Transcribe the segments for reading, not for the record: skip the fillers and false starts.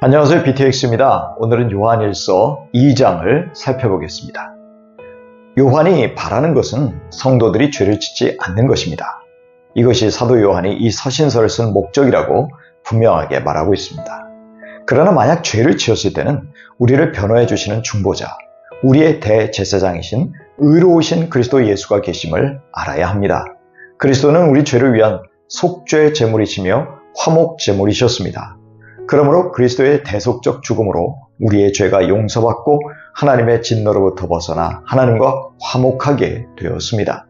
안녕하세요. BTX입니다. 오늘은 요한일서 2장을 살펴보겠습니다. 요한이 바라는 것은 성도들이 죄를 짓지 않는 것입니다. 이것이 사도 요한이 이 서신서를 쓴 목적이라고 분명하게 말하고 있습니다. 그러나 만약 죄를 지었을 때는 우리를 변호해 주시는 중보자, 우리의 대제사장이신 의로우신 그리스도 예수가 계심을 알아야 합니다. 그리스도는 우리 죄를 위한 속죄 제물이시며 화목 제물이셨습니다. 그러므로 그리스도의 대속적 죽음으로 우리의 죄가 용서받고 하나님의 진노로부터 벗어나 하나님과 화목하게 되었습니다.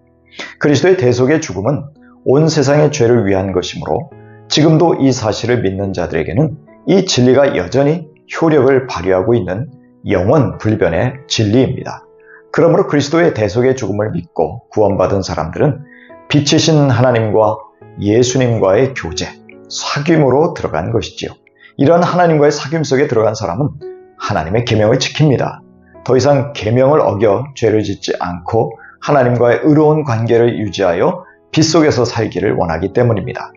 그리스도의 대속의 죽음은 온 세상의 죄를 위한 것이므로 지금도 이 사실을 믿는 자들에게는 이 진리가 여전히 효력을 발휘하고 있는 영원 불변의 진리입니다. 그러므로 그리스도의 대속의 죽음을 믿고 구원받은 사람들은 빛이신 하나님과 예수님과의 교제, 사귐으로 들어간 것이지요. 이런 하나님과의 사귐 속에 들어간 사람은 하나님의 계명을 지킵니다. 더 이상 계명을 어겨 죄를 짓지 않고 하나님과의 의로운 관계를 유지하여 빛 속에서 살기를 원하기 때문입니다.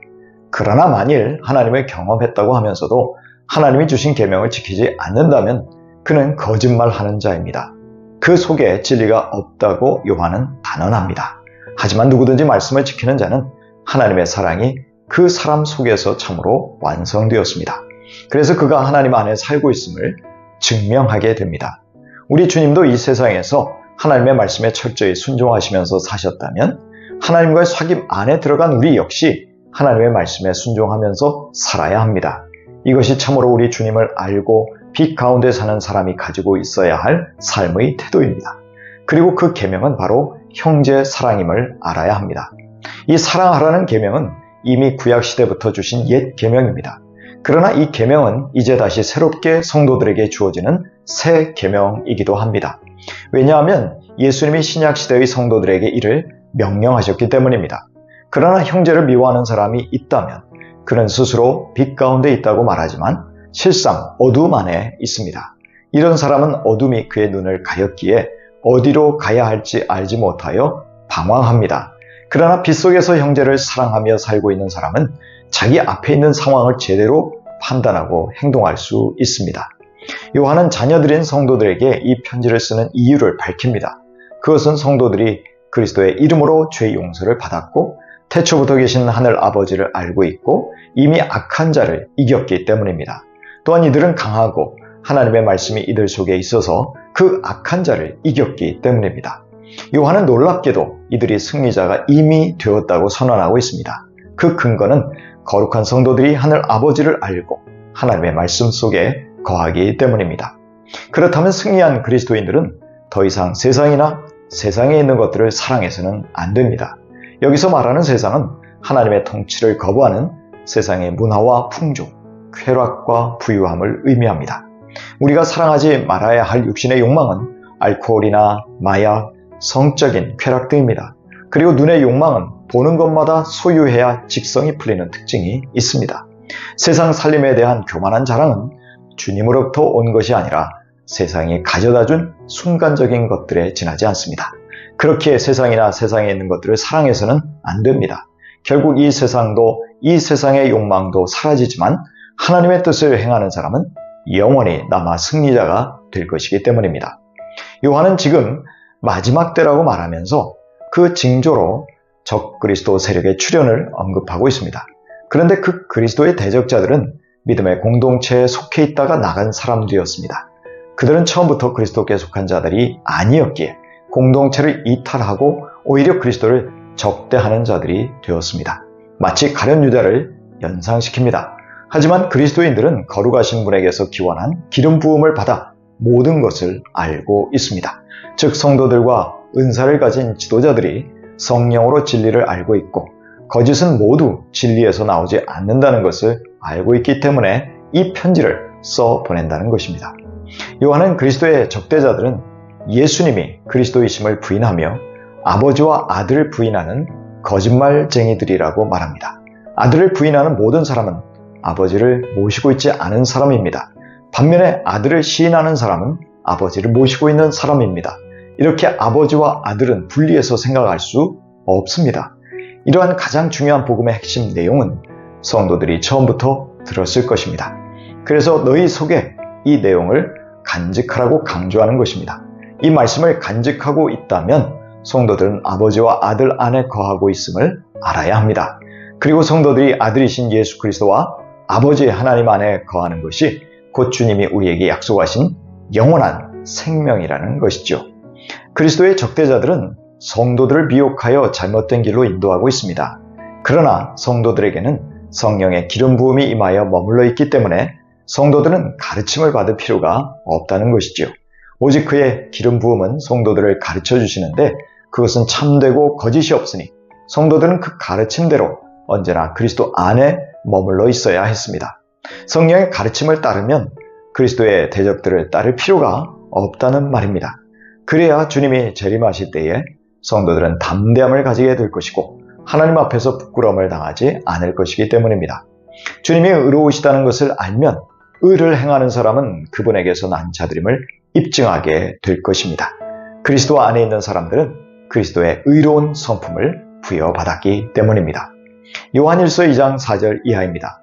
그러나 만일 하나님을 경험했다고 하면서도 하나님이 주신 계명을 지키지 않는다면 그는 거짓말하는 자입니다. 그 속에 진리가 없다고 요한은 단언합니다. 하지만 누구든지 말씀을 지키는 자는 하나님의 사랑이 그 사람 속에서 참으로 완성되었습니다. 그래서 그가 하나님 안에 살고 있음을 증명하게 됩니다. 우리 주님도 이 세상에서 하나님의 말씀에 철저히 순종하시면서 사셨다면 하나님과의 사귐 안에 들어간 우리 역시 하나님의 말씀에 순종하면서 살아야 합니다. 이것이 참으로 우리 주님을 알고 빛 가운데 사는 사람이 가지고 있어야 할 삶의 태도입니다. 그리고 그 계명은 바로 형제 사랑임을 알아야 합니다. 이 사랑하라는 계명은 이미 구약시대부터 주신 옛 계명입니다. 그러나 이 계명은 이제 다시 새롭게 성도들에게 주어지는 새 계명이기도 합니다. 왜냐하면 예수님이 신약시대의 성도들에게 이를 명령하셨기 때문입니다. 그러나 형제를 미워하는 사람이 있다면 그는 스스로 빛 가운데 있다고 말하지만 실상 어두움 안에 있습니다. 이런 사람은 어둠이 그의 눈을 가렸기에 어디로 가야 할지 알지 못하여 방황합니다. 그러나 빛 속에서 형제를 사랑하며 살고 있는 사람은 자기 앞에 있는 상황을 제대로 판단하고 행동할 수 있습니다. 요한은 자녀들인 성도들에게 이 편지를 쓰는 이유를 밝힙니다. 그것은 성도들이 그리스도의 이름으로 죄 용서를 받았고 태초부터 계신 하늘 아버지를 알고 있고 이미 악한 자를 이겼기 때문입니다. 또한 이들은 강하고 하나님의 말씀이 이들 속에 있어서 그 악한 자를 이겼기 때문입니다. 요한은 놀랍게도 이들이 승리자가 이미 되었다고 선언하고 있습니다. 그 근거는 거룩한 성도들이 하늘 아버지를 알고 하나님의 말씀 속에 거하기 때문입니다. 그렇다면 승리한 그리스도인들은 더 이상 세상이나 세상에 있는 것들을 사랑해서는 안 됩니다. 여기서 말하는 세상은 하나님의 통치를 거부하는 세상의 문화와 풍조, 쾌락과 부유함을 의미합니다. 우리가 사랑하지 말아야 할 육신의 욕망은 알코올이나 마약, 성적인 쾌락 등입니다. 그리고 눈의 욕망은 보는 것마다 소유해야 직성이 풀리는 특징이 있습니다. 세상 살림에 대한 교만한 자랑은 주님으로부터 온 것이 아니라 세상이 가져다준 순간적인 것들에 지나지 않습니다. 그렇게 세상이나 세상에 있는 것들을 사랑해서는 안 됩니다. 결국 이 세상도 이 세상의 욕망도 사라지지만 하나님의 뜻을 행하는 사람은 영원히 남아 승리자가 될 것이기 때문입니다. 요한은 지금 마지막 때라고 말하면서 그 징조로 적그리스도 세력의 출현을 언급하고 있습니다. 그런데 그 그리스도의 대적자들은 믿음의 공동체에 속해 있다가 나간 사람들이었습니다. 그들은 처음부터 그리스도께 속한 자들이 아니었기에 공동체를 이탈하고 오히려 그리스도를 적대하는 자들이 되었습니다. 마치 가룟 유다를 연상시킵니다. 하지만 그리스도인들은 거룩하신 분에게서 기원한 기름 부음을 받아 모든 것을 알고 있습니다. 즉 성도들과 은사를 가진 지도자들이 성령으로 진리를 알고 있고 거짓은 모두 진리에서 나오지 않는다는 것을 알고 있기 때문에 이 편지를 써 보낸다는 것입니다. 요한은 그리스도의 적대자들은 예수님이 그리스도이심을 부인하며 아버지와 아들을 부인하는 거짓말쟁이들이라고 말합니다. 아들을 부인하는 모든 사람은 아버지를 모시고 있지 않은 사람입니다. 반면에 아들을 시인하는 사람은 아버지를 모시고 있는 사람입니다. 이렇게 아버지와 아들은 분리해서 생각할 수 없습니다. 이러한 가장 중요한 복음의 핵심 내용은 성도들이 처음부터 들었을 것입니다. 그래서 너희 속에 이 내용을 간직하라고 강조하는 것입니다. 이 말씀을 간직하고 있다면 성도들은 아버지와 아들 안에 거하고 있음을 알아야 합니다. 그리고 성도들이 아들이신 예수 그리스도와 아버지 하나님 안에 거하는 것이 곧 주님이 우리에게 약속하신 영원한 생명이라는 것이죠. 그리스도의 적대자들은 성도들을 미혹하여 잘못된 길로 인도하고 있습니다. 그러나 성도들에게는 성령의 기름 부음이 임하여 머물러 있기 때문에 성도들은 가르침을 받을 필요가 없다는 것이죠. 오직 그의 기름 부음은 성도들을 가르쳐 주시는데 그것은 참되고 거짓이 없으니 성도들은 그 가르침대로 언제나 그리스도 안에 머물러 있어야 했습니다. 성령의 가르침을 따르면 그리스도의 대적들을 따를 필요가 없다는 말입니다. 그래야 주님이 재림하실 때에 성도들은 담대함을 가지게 될 것이고 하나님 앞에서 부끄러움을 당하지 않을 것이기 때문입니다. 주님이 의로우시다는 것을 알면 의를 행하는 사람은 그분에게서 난 자들임을 입증하게 될 것입니다. 그리스도 안에 있는 사람들은 그리스도의 의로운 성품을 부여받았기 때문입니다. 요한일서 2장 4절 이하입니다.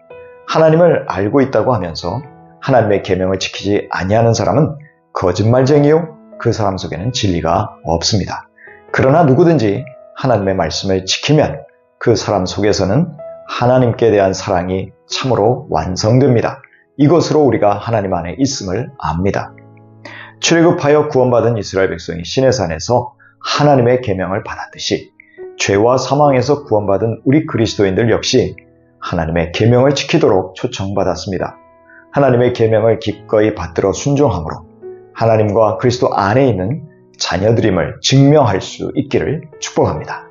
하나님을 알고 있다고 하면서 하나님의 계명을 지키지 아니하는 사람은 거짓말쟁이요 그 사람 속에는 진리가 없습니다. 그러나 누구든지 하나님의 말씀을 지키면 그 사람 속에서는 하나님께 대한 사랑이 참으로 완성됩니다. 이것으로 우리가 하나님 안에 있음을 압니다. 출애굽하여 구원받은 이스라엘 백성이 시내산에서 하나님의 계명을 받았듯이 죄와 사망에서 구원받은 우리 그리스도인들 역시 하나님의 계명을 지키도록 초청받았습니다. 하나님의 계명을 기꺼이 받들어 순종함으로 하나님과 그리스도 안에 있는 자녀들임을 증명할 수 있기를 축복합니다.